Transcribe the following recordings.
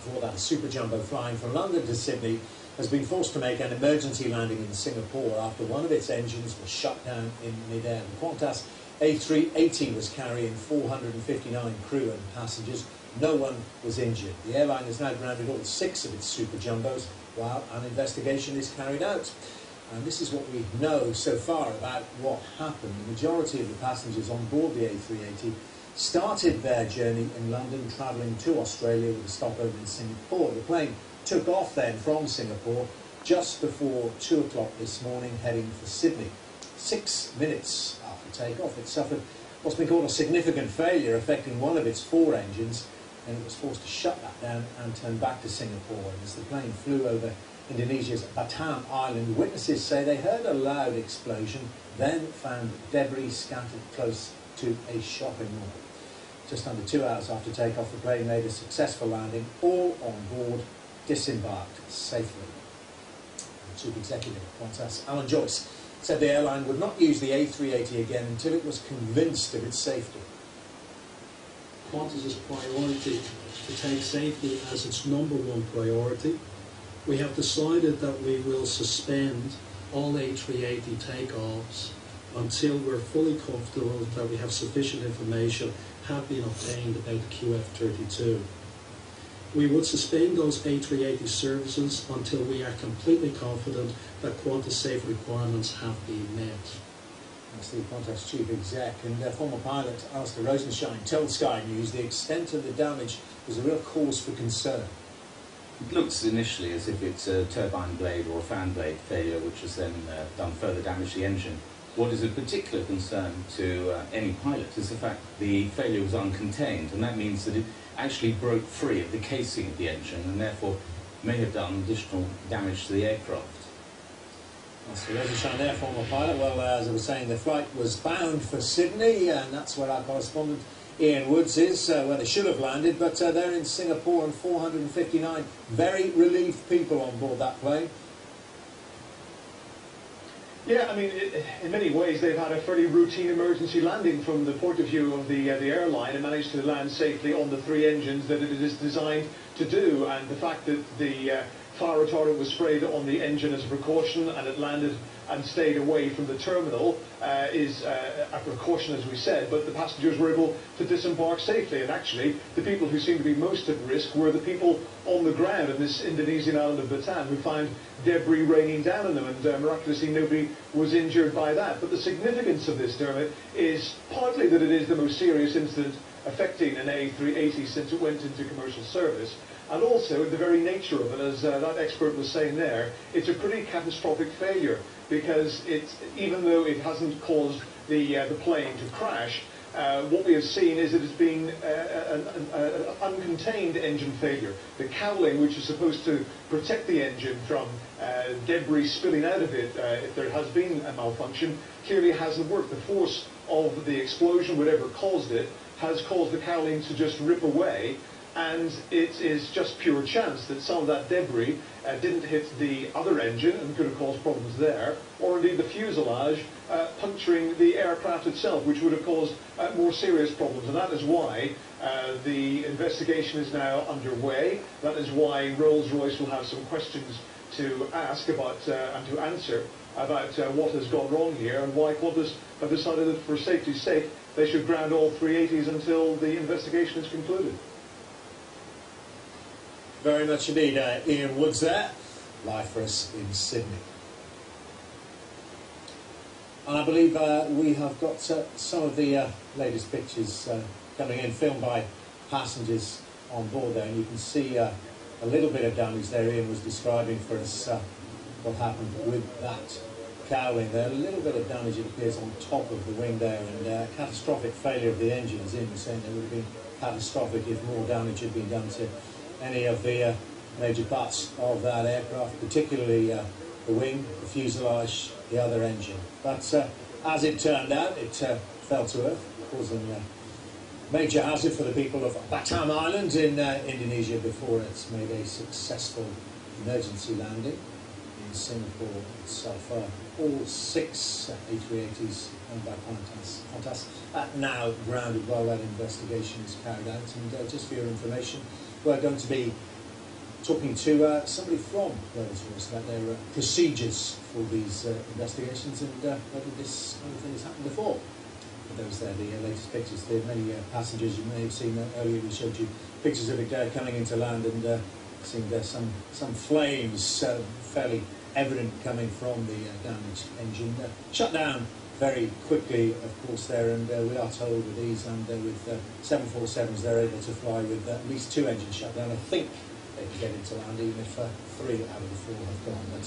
before that, a super jumbo flying from London to Sydney has been forced to make an emergency landing in Singapore after one of its engines was shut down in mid-air. The Qantas A380 was carrying 459 crew and passengers. No one was injured. The airline has now grounded all 6 of its super jumbos while an investigation is carried out. And this is what we know so far about what happened. The majority of the passengers on board the A380 started their journey in London, travelling to Australia with a stopover in Singapore. The plane took off then from Singapore just before 2 o'clock this morning, heading for Sydney. 6 minutes after takeoff, it suffered what's been called a significant failure, affecting one of its 4 engines, and it was forced to shut that down and turn back to Singapore. And as the plane flew over Indonesia's Batam Island, witnesses say they heard a loud explosion, then found debris scattered close to a shopping mall. Just under 2 hours after takeoff, the plane made a successful landing. All on board disembarked safely. The Chief Executive of Qantas, Alan Joyce, said the airline would not use the A380 again until it was convinced of its safety. Qantas's priority to take safety as its #1 priority. We have decided that we will suspend all A380 takeoffs until we're fully comfortable that we have sufficient information have been obtained about the QF32. We would suspend those A380 services until we are completely confident that Qantas safe requirements have been met. That's the Qantas Chief Exec, and former pilot Alistair Rosenshine told Sky News the extent of the damage was a real cause for concern. It looks initially as if it's a turbine blade or a fan blade failure which has then done further damage to the engine. What is of particular concern to any pilot is the fact the failure was uncontained, and that means that it actually broke free of the casing of the engine and therefore may have done additional damage to the aircraft. That's the Rosenshine there, former pilot. Well, as I was saying, the flight was bound for Sydney, and that's where our correspondent Ian Woods is, where they should have landed, but they're in Singapore, and 459 very relieved people on board that plane. Yeah, I mean, in many ways they've had a fairly routine emergency landing from the point of view of the airline, and managed to land safely on the 3 engines that it is designed to do. And the fact that the fire retardant was sprayed on the engine as a precaution, and it landed and stayed away from the terminal is a precaution, as we said, but the passengers were able to disembark safely. And actually, the people who seemed to be most at risk were the people on the ground in this Indonesian island of Batam, who found debris raining down on them, and miraculously nobody was injured by that. But the significance of this, Dermot, is partly that it is the most serious incident affecting an A380 since it went into commercial service, and also the very nature of it, as that expert was saying there, it's a pretty catastrophic failure, because even though it hasn't caused the plane to crash, what we have seen is it has been an uncontained engine failure. The cowling, which is supposed to protect the engine from debris spilling out of it if there has been a malfunction, clearly hasn't worked. The force of the explosion, whatever caused it, has caused the cowling to just rip away, and it is just pure chance that some of that debris didn't hit the other engine and could have caused problems there, or indeed the fuselage puncturing the aircraft itself, which would have caused more serious problems. And that is why the investigation is now underway. That is why Rolls-Royce will have some questions to ask about and to answer about what has gone wrong here, and why Qantas have decided that for safety's sake they should ground all 380s until the investigation is concluded. Very much indeed. Ian Woods there, live for us in Sydney. And I believe we have got some of the latest pictures coming in, filmed by passengers on board there, and you can see a little bit of damage there. Ian was describing for us what happened with that cowling there. A little bit of damage, it appears, on top of the wing there, and catastrophic failure of the engines. Ian was saying it would have been catastrophic if more damage had been done to any of the major parts of that aircraft, particularly the wing, the fuselage, the other engine. But as it turned out, it fell to earth, causing a major hazard for the people of Batam Island in Indonesia before it's made a successful emergency landing in Singapore itself. All 6 A380s owned by Qantas now grounded while that investigation is carried out. And just for your information, we're going to be talking to somebody from Rolls-Royce about their procedures for these investigations and whether this kind of thing has happened before. For those there, the latest pictures. There are many passengers. You may have seen earlier. We showed you pictures of it coming into land and seeing some flames fairly evident coming from the damaged engine. Shut down very quickly, of course, there, and we are told with these and with 747s they're able to fly with at least 2 engines shut down. I think they can get into land even if 3 out of the 4 have gone, but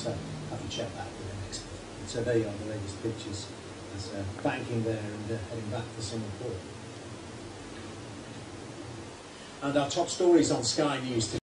have to check that with an expert. So there you are, the latest pictures as banking there and heading back to Singapore. And our top stories on Sky News today.